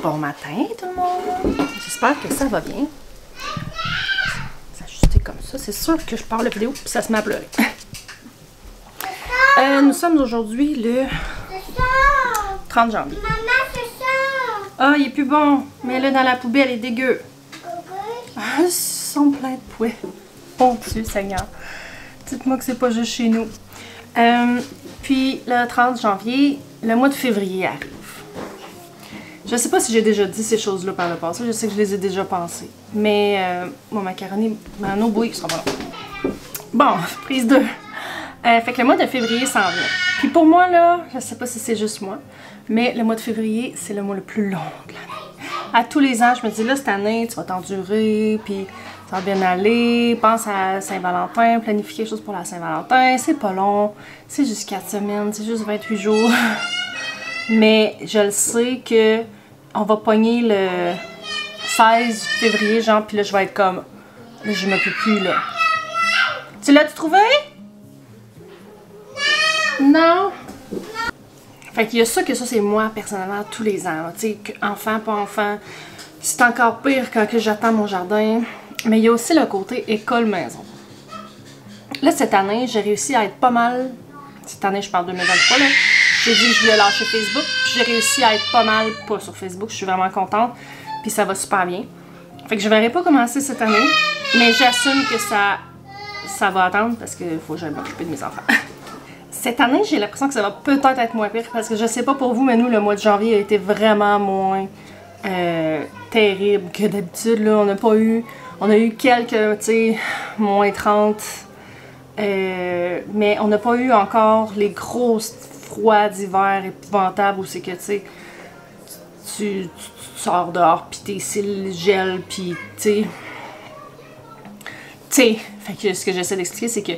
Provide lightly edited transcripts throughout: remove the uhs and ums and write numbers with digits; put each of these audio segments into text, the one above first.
Bon matin tout le monde! J'espère que ça va bien. S'ajuster comme ça, c'est sûr que je parle la vidéo puis ça se met à pleurer. Nous sommes aujourd'hui le 30 janvier. Maman, c'est ça! Ah, il est plus bon! Mets-le dans la poubelle, il est dégueu! Ah, ils sont pleins de pouets! Bon Dieu Seigneur! Dites-moi que c'est pas juste chez nous. Puis le 30 janvier, le mois de février arrive. Je sais pas si j'ai déjà dit ces choses-là par le passé, je sais que je les ai déjà pensées. Mais mon macaroni, oh boy, ça va. Bon, prise 2. Fait que le mois de février s'en vient. Puis pour moi, là, je sais pas si c'est juste moi, mais le mois de février, c'est le mois le plus long de l'année. À tous les ans, je me dis, là, cette année, tu vas t'endurer, puis ça va bien aller. Pense à Saint-Valentin, planifie quelque chose pour la Saint-Valentin. C'est pas long, c'est juste 4 semaines, c'est juste 28 jours. Mais je le sais que on va pogner le 16 février, genre, puis là, je vais être comme, là, je me peux plus, là. Tu l'as-tu trouvé? Non? Fait qu'il y a ça que ça, c'est moi, personnellement, tous les ans. Tu sais, enfant, pas enfant. C'est encore pire quand que j'attends mon jardin. Mais il y a aussi le côté école-maison. Là, cette année, j'ai réussi à être pas mal... Cette année, je parle 2023, là. J'ai dit que je voulais lâcher Facebook, puis j'ai réussi à être pas mal, pas sur Facebook, je suis vraiment contente, puis ça va super bien. Fait que je verrai pas commencer cette année, mais j'assume que ça va attendre parce qu'il faut que j'aille m'occuper de mes enfants. Cette année, j'ai l'impression que ça va peut-être être moins pire, parce que je sais pas pour vous, mais nous, le mois de janvier a été vraiment moins terrible que d'habitude, là. On a eu quelques, tu sais, moins 30, mais on n'a pas eu encore les grosses froid d'hiver épouvantable où c'est que, tu sais, tu sors dehors pis tes cils gèlent pis, tu sais, fait que ce que j'essaie d'expliquer, c'est que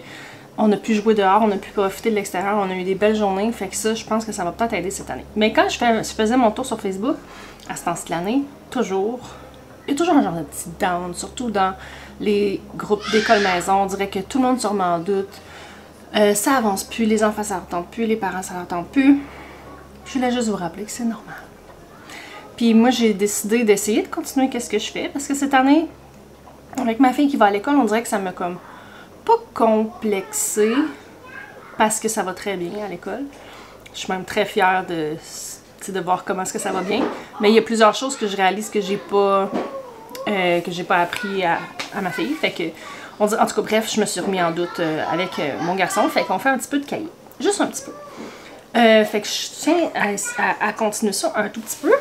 on a pu jouer dehors, on a pu profiter de l'extérieur, on a eu des belles journées, fait que ça, je pense que ça va peut-être aider cette année. Mais quand je faisais mon tour sur Facebook, à ce temps-ci de l'année, il y a toujours un genre de petit down, surtout dans les groupes d'école-maison, on dirait que tout le monde sûrement en doute. Ça avance plus, les enfants ça leur tente plus, les parents ça leur tente plus. Je voulais juste vous rappeler que c'est normal. Puis moi j'ai décidé d'essayer de continuer qu'est-ce que je fais parce que cette année, avec ma fille qui va à l'école, on dirait que ça m'a comme pas complexée parce que ça va très bien à l'école. Je suis même très fière de voir comment est-ce que ça va bien. Mais il y a plusieurs choses que je réalise que j'ai pas appris à ma fille. Fait que en tout cas, bref, je me suis remis en doute avec mon garçon. Fait qu'on fait un petit peu de cahier. Juste un petit peu. Fait que je tiens à continuer ça un tout petit peu.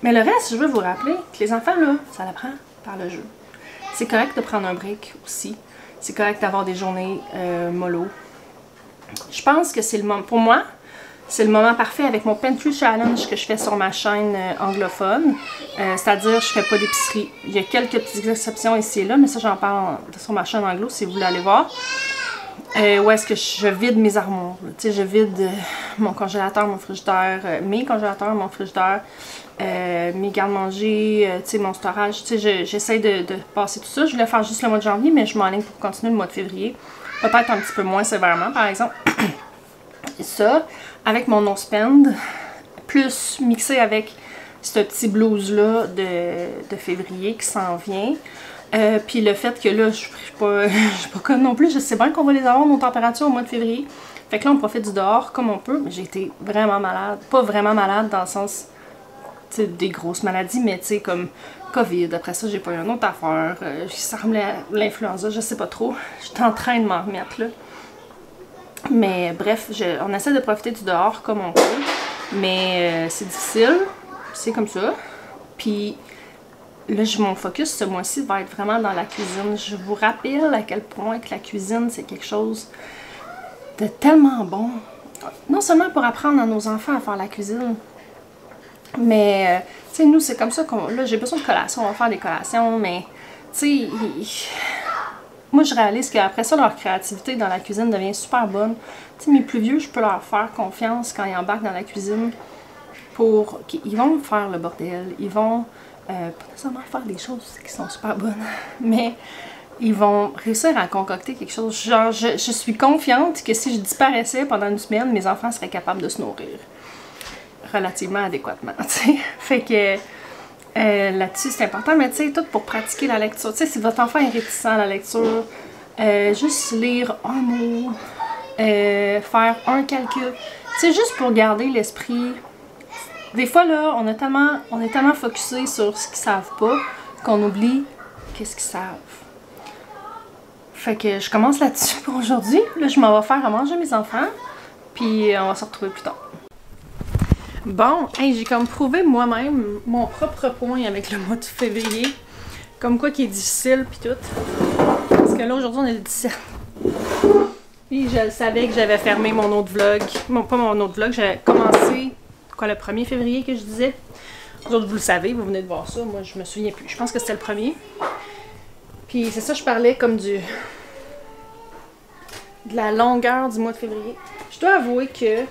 Mais le reste, je veux vous rappeler que les enfants, là, ça l'apprend par le jeu. C'est correct de prendre un break aussi. C'est correct d'avoir des journées mollo. Je pense que c'est le moment, pour moi, c'est le moment parfait avec mon Pantry Challenge que je fais sur ma chaîne anglophone. C'est-à-dire, je fais pas d'épicerie. Il y a quelques petites exceptions ici et là, mais ça, j'en parle sur ma chaîne anglo si vous voulez aller voir. Où est-ce que je vide mes armoires. Tu sais, je vide mon congélateur, mon frigidaire, mes congélateurs, mon frigidaire, mes garde-manger, tu sais, mon storage. Tu sais, j'essaie de passer tout ça. Je voulais faire juste le mois de janvier, mais je m'enligne pour continuer le mois de février. Peut-être un petit peu moins sévèrement, par exemple. Ça, avec mon no-spend, plus mixé avec ce petit blues-là de février qui s'en vient. Puis le fait que là, je suis pas comme non plus, je sais bien qu'on va les avoir nos températures au mois de février. Fait que là, on profite du dehors comme on peut. Mais j'ai été vraiment malade. Pas vraiment malade dans le sens, tu sais, des grosses maladies, mais tu sais, comme COVID. Après ça, j'ai pas eu une autre affaire. Ça ressemblait à l'influenza, je sais pas trop. J'étais en train de m'en remettre, là. Mais bref, on essaie de profiter du dehors comme on peut. Mais c'est difficile. C'est comme ça. Puis là, mon focus ce mois-ci va être vraiment dans la cuisine. Je vous rappelle à quel point que la cuisine, c'est quelque chose de tellement bon. Non seulement pour apprendre à nos enfants à faire la cuisine, mais tu sais, nous, c'est comme ça qu'on... Là, j'ai besoin de collations, on va faire des collations, mais tu sais... Moi, je réalise qu'après ça, leur créativité dans la cuisine devient super bonne. Tu sais, mes plus vieux, je peux leur faire confiance quand ils embarquent dans la cuisine pour qu'ils vont faire le bordel. Ils vont pas nécessairement faire des choses qui sont super bonnes, mais ils vont réussir à concocter quelque chose. Genre, je suis confiante que si je disparaissais pendant une semaine, mes enfants seraient capables de se nourrir relativement adéquatement, tu sais. Fait que là-dessus, c'est important, mais tu sais, tout pour pratiquer la lecture. Tu sais, si votre enfant est réticent à la lecture, juste lire un mot, faire un calcul, c'est juste pour garder l'esprit. Des fois, là, on est tellement focusé sur ce qu'ils savent pas qu'on oublie qu'est-ce qu'ils savent. Fait que je commence là-dessus pour aujourd'hui. Là, je m'en vais faire à manger mes enfants, puis on va se retrouver plus tard. Bon, hey, j'ai comme prouvé moi-même mon propre point avec le mois de février. Comme quoi qui est difficile puis tout. Parce que là, aujourd'hui, on est le 17. Puis je savais que j'avais fermé mon autre vlog. Pas mon autre vlog, j'avais commencé, quoi, le 1er février que je disais. Vous autres, vous le savez, vous venez de voir ça. Moi, je me souviens plus. Je pense que c'était le 1er. Puis c'est ça, je parlais comme de la longueur du mois de février. Je dois avouer que,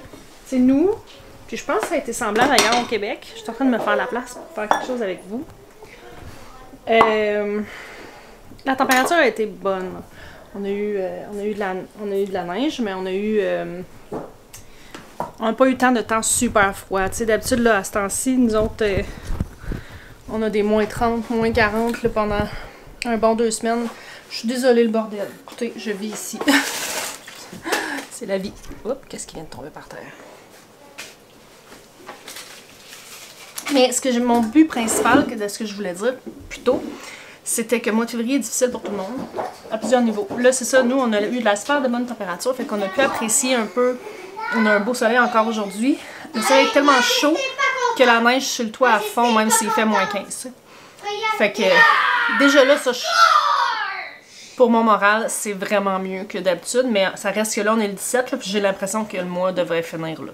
c'est nous... Puis je pense que ça a été semblable ailleurs au Québec. Je suis en train de me faire la place pour faire quelque chose avec vous. La température a été bonne. On a eu de la neige, mais on n'a pas eu tant de temps super froid. Tu sais, d'habitude, là, à ce temps-ci, nous autres, on a des moins 30, moins 40 là, pendant un bon 2 semaines. Je suis désolée, le bordel. Écoutez, je vis ici. C'est la vie. Oups, qu'est-ce qui vient de tomber par terre? Mais mon but principal de ce que je voulais dire plus tôt, c'était que le mois de février est difficile pour tout le monde, à plusieurs niveaux. Là, c'est ça, nous, on a eu de la super de bonne température, fait qu'on a pu apprécier un peu. On a un beau soleil encore aujourd'hui. Le soleil est tellement chaud que la neige sur le toit à fond, même s'il fait moins 15. Fait que, déjà là, ça, pour mon moral, c'est vraiment mieux que d'habitude, mais ça reste que là, on est le 17, là, puis j'ai l'impression que le mois devrait finir là.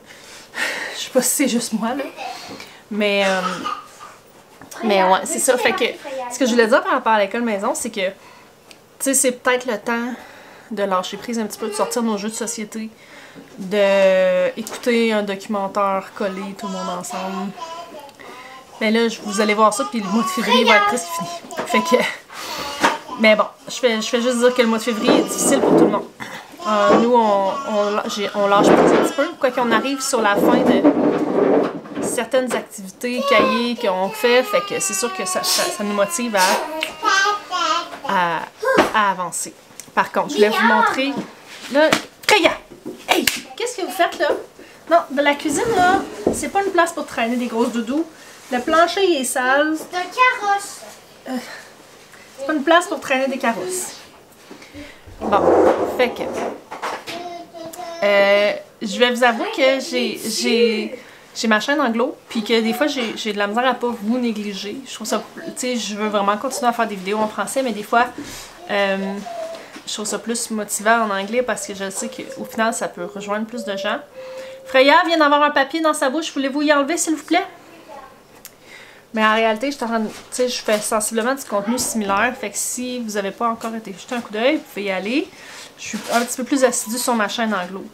Je sais pas si c'est juste moi, là. Mais ouais, c'est ça. Fait que ce que je voulais dire par rapport à l'école maison, c'est que, tu sais, c'est peut-être le temps de lâcher prise un petit peu, de sortir nos jeux de société, d'écouter un documentaire collé, tout le monde ensemble. Mais là, vous allez voir ça, puis le mois de février va être presque fini. Fait que, mais bon, je fais juste dire que le mois de février est difficile pour tout le monde. Nous, on lâche prise un petit peu, quoi qu'on arrive sur la fin de certaines activités, cahiers qu'on fait que c'est sûr que ça nous motive à avancer. Par contre, je voulais vous montrer... Là, Freya! Hey! Qu'est-ce que vous faites là? Non, de la cuisine là, c'est pas une place pour traîner des grosses doudous. Le plancher il est sale. C'est un carrosse. C'est pas une place pour traîner des carrosses. Bon, fait que... je vais vous avouer que j'ai ma chaîne anglo, puis que des fois j'ai de la misère à pas vous négliger. Je trouve ça, tu sais, je veux vraiment continuer à faire des vidéos en français, mais des fois, je trouve ça plus motivant en anglais parce que je sais qu'au final, ça peut rejoindre plus de gens. Freya vient d'avoir un papier dans sa bouche, voulez-vous y enlever s'il vous plaît? Mais en réalité, je suis en train de, tu sais, je fais sensiblement du contenu similaire, fait que si vous n'avez pas encore été jeter un coup d'œil, vous pouvez y aller. Je suis un petit peu plus assidue sur ma chaîne anglo.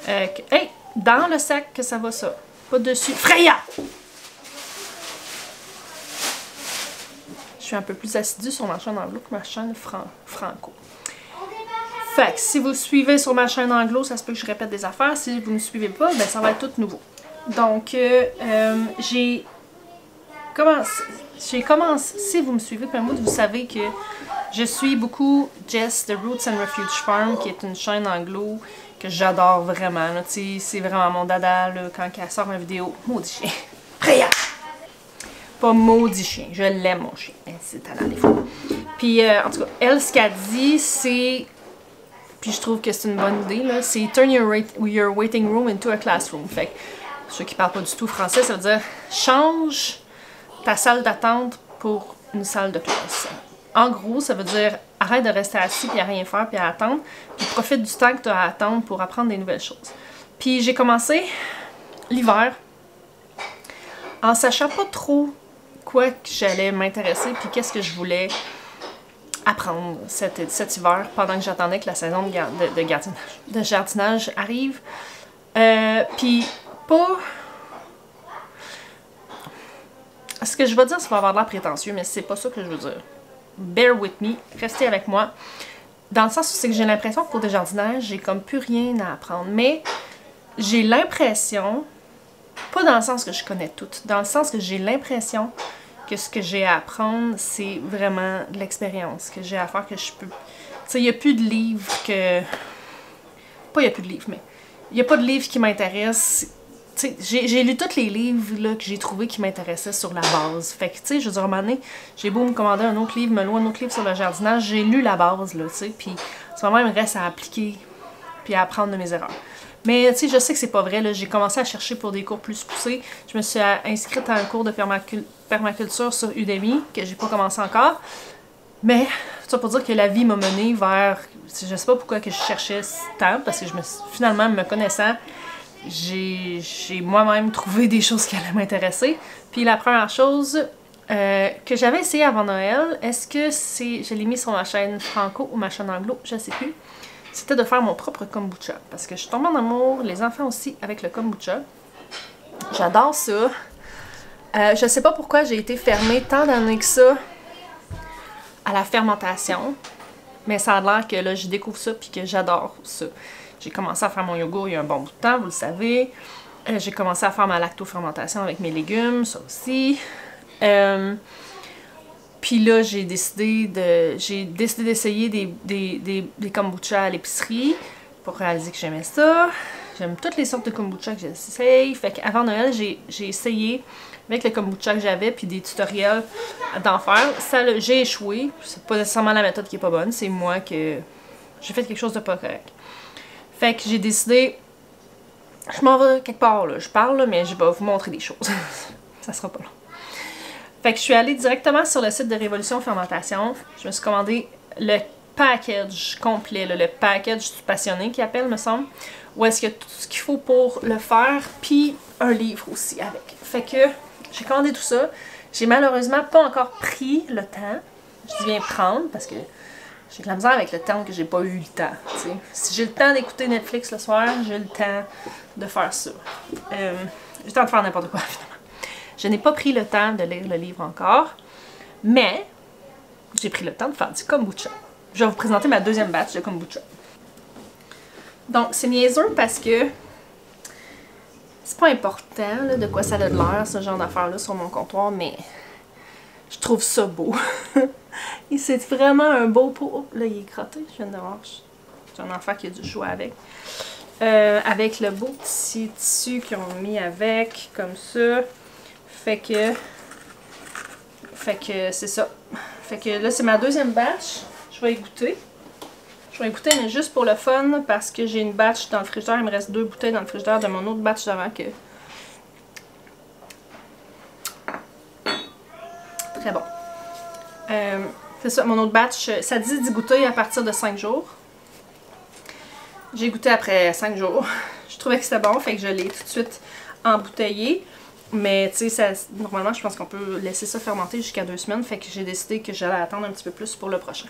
Hey, dans le sac que ça va ça. Pas dessus. Freya! Je suis un peu plus assidue sur ma chaîne anglo que ma chaîne franco. Fait que si vous suivez sur ma chaîne anglo, ça se peut que je répète des affaires. Si vous ne me suivez pas, ben ça va être tout nouveau. Donc, j'ai commencé. Si vous me suivez, vous savez que je suis beaucoup Jess de Roots and Refuge Farm, qui est une chaîne anglo que j'adore vraiment. C'est vraiment mon dada là, quand elle sort une vidéo. Maudit chien. Freya! Pas maudit chien. Je l'aime, mon chien. C'est talent des fois. Puis, en tout cas, elle, ce qu'elle dit, c'est... Puis je trouve que c'est une bonne idée, là. C'est « Turn your waiting room into a classroom ». Fait que, ceux qui parlent pas du tout français, ça veut dire « Change ta salle d'attente pour une salle de classe ». En gros, ça veut dire arrête de rester assis puis à rien faire puis à attendre, puis profite du temps que tu as à attendre pour apprendre des nouvelles choses. Puis j'ai commencé l'hiver en sachant pas trop quoi que j'allais m'intéresser puis qu'est-ce que je voulais apprendre cet hiver pendant que j'attendais que la saison de jardinage arrive. Puis pas... Ce que je vais dire, ça va avoir l'air prétentieux, mais c'est pas ça que je veux dire. Bear with me, restez avec moi. Dans le sens où c'est que j'ai l'impression que pour des jardinages, j'ai comme plus rien à apprendre. Mais j'ai l'impression, pas dans le sens que je connais tout, dans le sens que j'ai l'impression que ce que j'ai à apprendre, c'est vraiment de l'expérience que j'ai à faire, que je peux... Tu sais, il n'y a plus de livres que... Pas il n'y a plus de livres, mais... Il n'y a pas de livres qui m'intéressent. Tu sais, j'ai lu tous les livres là, que j'ai trouvés qui m'intéressaient sur la base. Fait que, tu sais, je veux dire, à un moment donné, j'ai beau me commander un autre livre, me louer un autre livre sur le jardinage, j'ai lu la base, là, tu sais, puis en ce moment, il me reste à appliquer puis à apprendre de mes erreurs. Mais, tu sais, je sais que c'est pas vrai, là, j'ai commencé à chercher pour des cours plus poussés. Je me suis inscrite à un cours de permaculture sur Udemy, que j'ai pas commencé encore. Mais, ça pour dire que la vie m'a menée vers... Je sais pas pourquoi que je cherchais tant, parce que finalement, me connaissant, j'ai moi-même trouvé des choses qui allaient m'intéresser. Puis la première chose que j'avais essayé avant Noël, est-ce que c'est... Je l'ai mis sur ma chaîne franco ou ma chaîne anglo, je sais plus. C'était de faire mon propre kombucha. Parce que je suis tombée en amour, les enfants aussi, avec le kombucha. J'adore ça. Je sais pas pourquoi j'ai été fermée tant d'années que ça à la fermentation. Mais ça a l'air que là, je découvre ça puis que j'adore ça. J'ai commencé à faire mon yogourt il y a un bon bout de temps, vous le savez. J'ai commencé à faire ma lactofermentation avec mes légumes, ça aussi. Puis là, j'ai décidé d'essayer des kombucha à l'épicerie pour réaliser que j'aimais ça. J'aime toutes les sortes de kombucha que j'essaye. Fait qu'avant Noël, j'ai essayé avec le kombucha que j'avais puis des tutoriels d'en faire. J'ai échoué. C'est pas nécessairement la méthode qui est pas bonne. C'est moi que j'ai fait quelque chose de pas correct. Fait que j'ai décidé... Je m'en vais quelque part, là. Je parle, là, mais je vais vous montrer des choses. Ça sera pas long. Fait que je suis allée directement sur le site de Révolution Fermentation. Je me suis commandé le package complet, là, le package du passionné qui appelle, me semble. Où est-ce qu'il y a tout ce qu'il faut pour le faire, puis un livre aussi avec. Fait que j'ai commandé tout ça. J'ai malheureusement pas encore pris le temps. Je dis bien prendre parce que j'ai de la misère avec le temps que j'ai pas eu le temps. T'sais. Si j'ai le temps d'écouter Netflix le soir, j'ai le temps de faire ça. J'ai le temps de faire n'importe quoi finalement. Je n'ai pas pris le temps de lire le livre encore, mais j'ai pris le temps de faire du kombucha. Je vais vous présenter ma deuxième batch de kombucha. Donc, c'est niaiseux parce que c'est pas important là, de quoi ça a de l'air, ce genre d'affaires-là, sur mon comptoir, mais je trouve ça beau. Et c'est vraiment un beau pot. Oh, là, il est crotté, je viens de voir. J'ai un enfant qui a dû jouer avec. Avec le beau petit tissu qu'ils ont mis avec, comme ça. Fait que c'est ça. Fait que là, c'est ma deuxième batch. Je vais y goûter. Je vais y goûter, mais juste pour le fun, parce que j'ai une batch dans le frigidaire. Il me reste 2 bouteilles dans le frigidaire de mon autre batch d'avant que... Très bon. C'est ça, mon autre batch, ça dit d'y goûter à partir de 5 jours. J'ai goûté après 5 jours. Je trouvais que c'était bon, fait que je l'ai tout de suite embouteillé. Mais tu sais, normalement, je pense qu'on peut laisser ça fermenter jusqu'à 2 semaines. Fait que j'ai décidé que j'allais attendre un petit peu plus pour le prochain.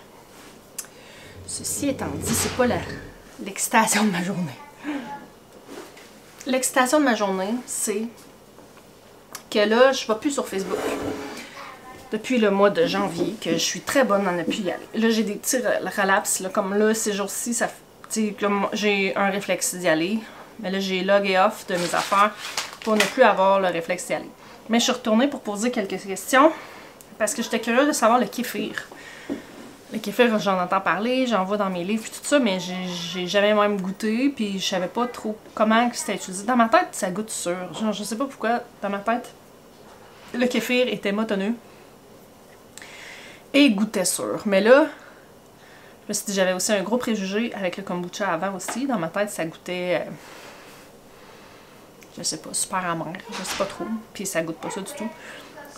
Ceci étant dit, c'est pas l'excitation de ma journée. L'excitation de ma journée, c'est que là, je ne vais plus sur Facebook. Depuis le mois de janvier, que je suis très bonne à ne plus y aller. Là, j'ai des petits relapses, là, comme là, ces jours-ci, j'ai un réflexe d'y aller. Mais là, j'ai logué off de mes affaires pour ne plus avoir le réflexe d'y aller. Mais je suis retournée pour poser quelques questions parce que j'étais curieuse de savoir le kéfir. Le kéfir, j'en entends parler, j'en vois dans mes livres et tout ça, mais j'ai jamais même goûté, puis je savais pas trop comment c'était utilisé. Dans ma tête, ça goûte sûr. Genre, je sais pas pourquoi, dans ma tête, le kéfir était motonneux et goûtait sûr. Mais là, je me suis dit, j'avais aussi un gros préjugé avec le kombucha avant aussi. Dans ma tête, ça goûtait... je sais pas, super amer, je sais pas trop, puis ça goûte pas ça du tout.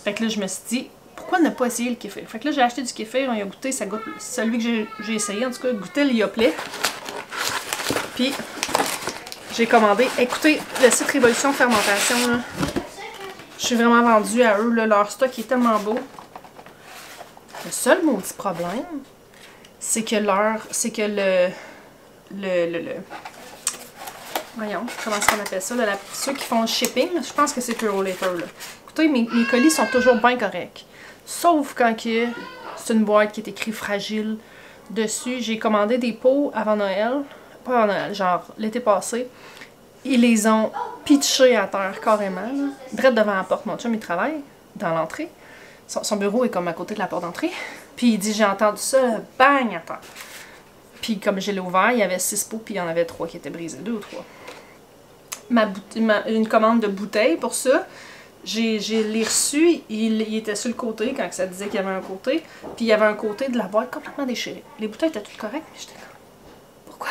Fait que là, je me suis dit, pourquoi ne pas essayer le kéfir? Fait que là, j'ai acheté du kéfir, on y a goûté, ça goûte, celui que j'ai essayé, en tout cas, goûtait le Yoplait. Puis, j'ai commandé, écoutez, le site Révolution Fermentation, là, je suis vraiment vendue à eux, là, leur stock est tellement beau. Le seul maudit problème, c'est que voyons, comment est-ce qu'on appelle ça, là, ceux qui font le shipping, là, je pense que c'est Pure Later, là. Écoutez, mes colis sont toujours bien corrects. Sauf quand c'est une boîte qui est écrit fragile dessus. J'ai commandé des pots avant Noël. Pas avant Noël, genre l'été passé. Ils les ont pitchés à terre carrément. Là. Direct devant la porte. Mon chum, il travaille dans l'entrée. Son bureau est comme à côté de la porte d'entrée. Puis il dit, j'ai entendu ça, bang, à terre. Puis comme je l'ai ouvert, il y avait 6 pots, puis il y en avait 3 qui étaient brisés, 2 ou 3. Une commande de bouteilles pour ça, j'ai l'ai reçu, il était sur le côté quand ça disait qu'il y avait un côté, puis il y avait un côté de la boîte complètement déchiré. Les bouteilles étaient toutes correctes, mais j'étais là, pourquoi?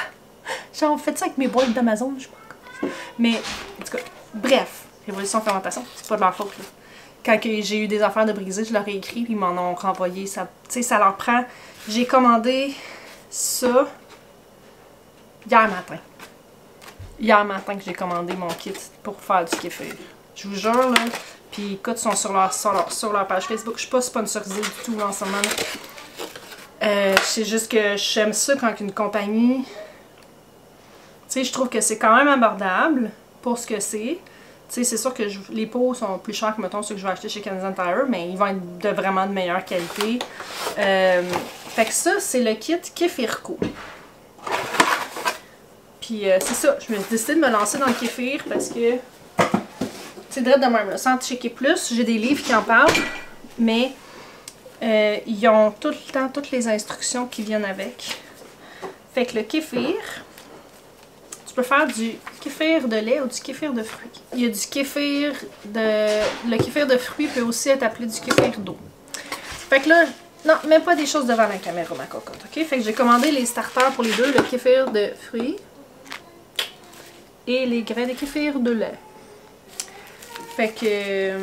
Genre, faites ça avec mes boîtes d'Amazon, je sais pas. Mais, en tout cas, bref, Révolution Fermentation, c'est pas de leur faute, là. Quand j'ai eu des affaires de briser, je leur ai écrit, puis ils m'en ont renvoyé. Tu sais, ça leur prend... J'ai commandé ça hier matin. Hier matin que j'ai commandé mon kit pour faire du kéfir. Je vous jure, là. Puis écoute, ils sont sur leur page Facebook. Je suis pas sponsorisée du tout en ce moment. C'est juste que j'aime ça quand une compagnie... Tu sais, je trouve que c'est quand même abordable pour ce que c'est. Tu sais, c'est sûr que les pots sont plus chers que, mettons, ceux que je vais acheter chez Canadian Tire, mais ils vont être de vraiment de meilleure qualité. Fait que ça, c'est le kit Kéfirco. Puis c'est ça, je me suis décidé de me lancer dans le kéfir parce que c'est direct de même, là. Sans checker plus, j'ai des livres qui en parlent, mais ils ont tout le temps toutes les instructions qui viennent avec. Fait que le kéfir, tu peux faire du kéfir de lait ou du kéfir de fruits. Il y a du kéfir de... Le kéfir de fruits peut aussi être appelé du kéfir d'eau. Fait que là, non, même pas des choses devant la caméra, ma cocotte, ok? Fait que j'ai commandé les starters pour les deux, le kéfir de fruits et les grains de kéfir de lait. Fait que...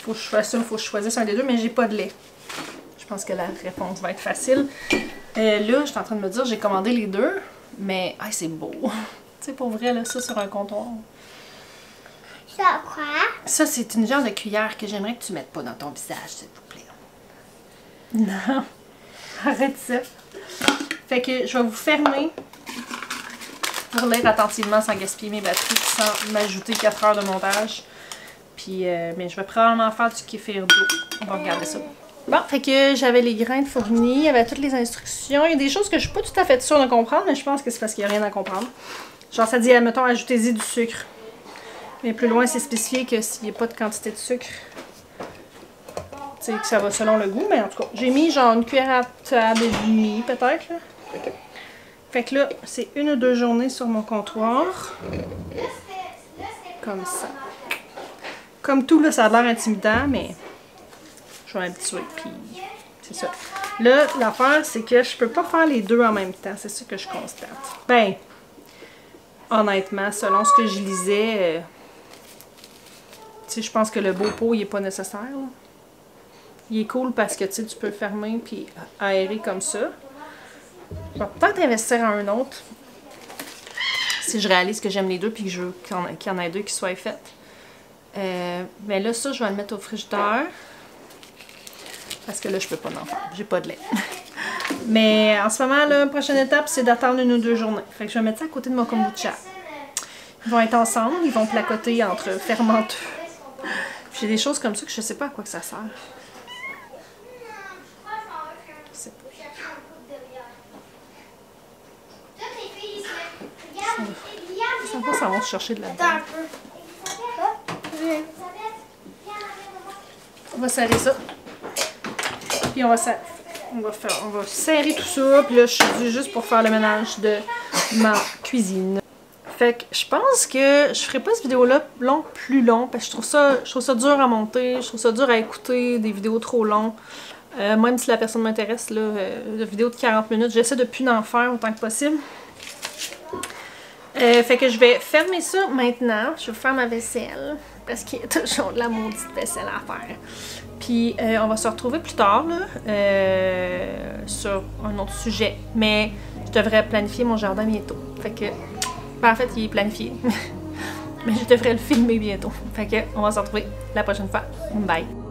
faut que je choisisse un des deux, mais j'ai pas de lait. Je pense que la réponse va être facile. Là, je suis en train de me dire, j'ai commandé les deux, mais ah, c'est beau. Tu sais, pour vrai, là, ça sur un comptoir. Ça quoi? Ça, c'est une genre de cuillère que j'aimerais que tu mettes pas dans ton visage, s'il vous plaît. Non, arrête ça. Fait que je vais vous fermer pour lire attentivement sans gaspiller mes batteries, sans m'ajouter 4 heures de montage. Puis, mais je vais probablement faire du kéfir d'eau. On va regarder ça. Bon, fait que j'avais les grains de fournis, il y avait toutes les instructions. Il y a des choses que je suis pas tout à fait sûre de comprendre, mais je pense que c'est parce qu'il n'y a rien à comprendre. Genre, ça dit, admettons, ajoutez-y du sucre. Mais plus loin, c'est spécifié que s'il n'y a pas de quantité de sucre, tu sais, que ça va selon le goût. Mais en tout cas, j'ai mis genre une cuillère à table et demie, peut-être. Fait que là, c'est 1 ou 2 journées sur mon comptoir. Comme ça. Comme tout, là, ça a l'air intimidant, mais je vais m'habituer, puis c'est ça. Là, l'affaire, c'est que je peux pas faire les deux en même temps. C'est ça que je constate. Ben, honnêtement, selon ce que je lisais, tu sais, je pense que le beau pot, il est pas nécessaire, là. Il est cool parce que, tu sais, tu peux fermer puis aérer comme ça. Je vais peut-être investir en un autre. Si je réalise que j'aime les deux puis que je veux qu'il y en ait deux qui soient faites. Mais là, ça, je vais le mettre au frigidaire. Parce que là, je peux pas en faire. J'ai pas de lait. Mais en ce moment, là, la prochaine étape, c'est d'attendre 1 ou 2 journées. Fait que je vais mettre ça à côté de mon kombucha. Ils vont être ensemble, ils vont placoter entre fermenteux. J'ai des choses comme ça que je sais pas à quoi que ça sert. Ça va se chercher de là-dedans. On va serrer ça. Puis on va serrer tout ça. Puis là, je suis juste pour faire le ménage de ma cuisine. Fait que je pense que je ferai pas cette vidéo-là plus long. Parce que je trouve ça dur à monter. Je trouve ça dur à écouter des vidéos trop longues. Même si la personne m'intéresse, là, la vidéo de 40 minutes, j'essaie de plus en faire autant que possible. Fait que je vais fermer ça maintenant. Je vais faire ma vaisselle. Parce qu'il y a toujours de la maudite vaisselle à faire. Puis on va se retrouver plus tard là, sur un autre sujet. Mais je devrais planifier mon jardin bientôt. Fait que, ben, en fait, il est planifié. Mais je devrais le filmer bientôt. Fait que on va se retrouver la prochaine fois. Bye!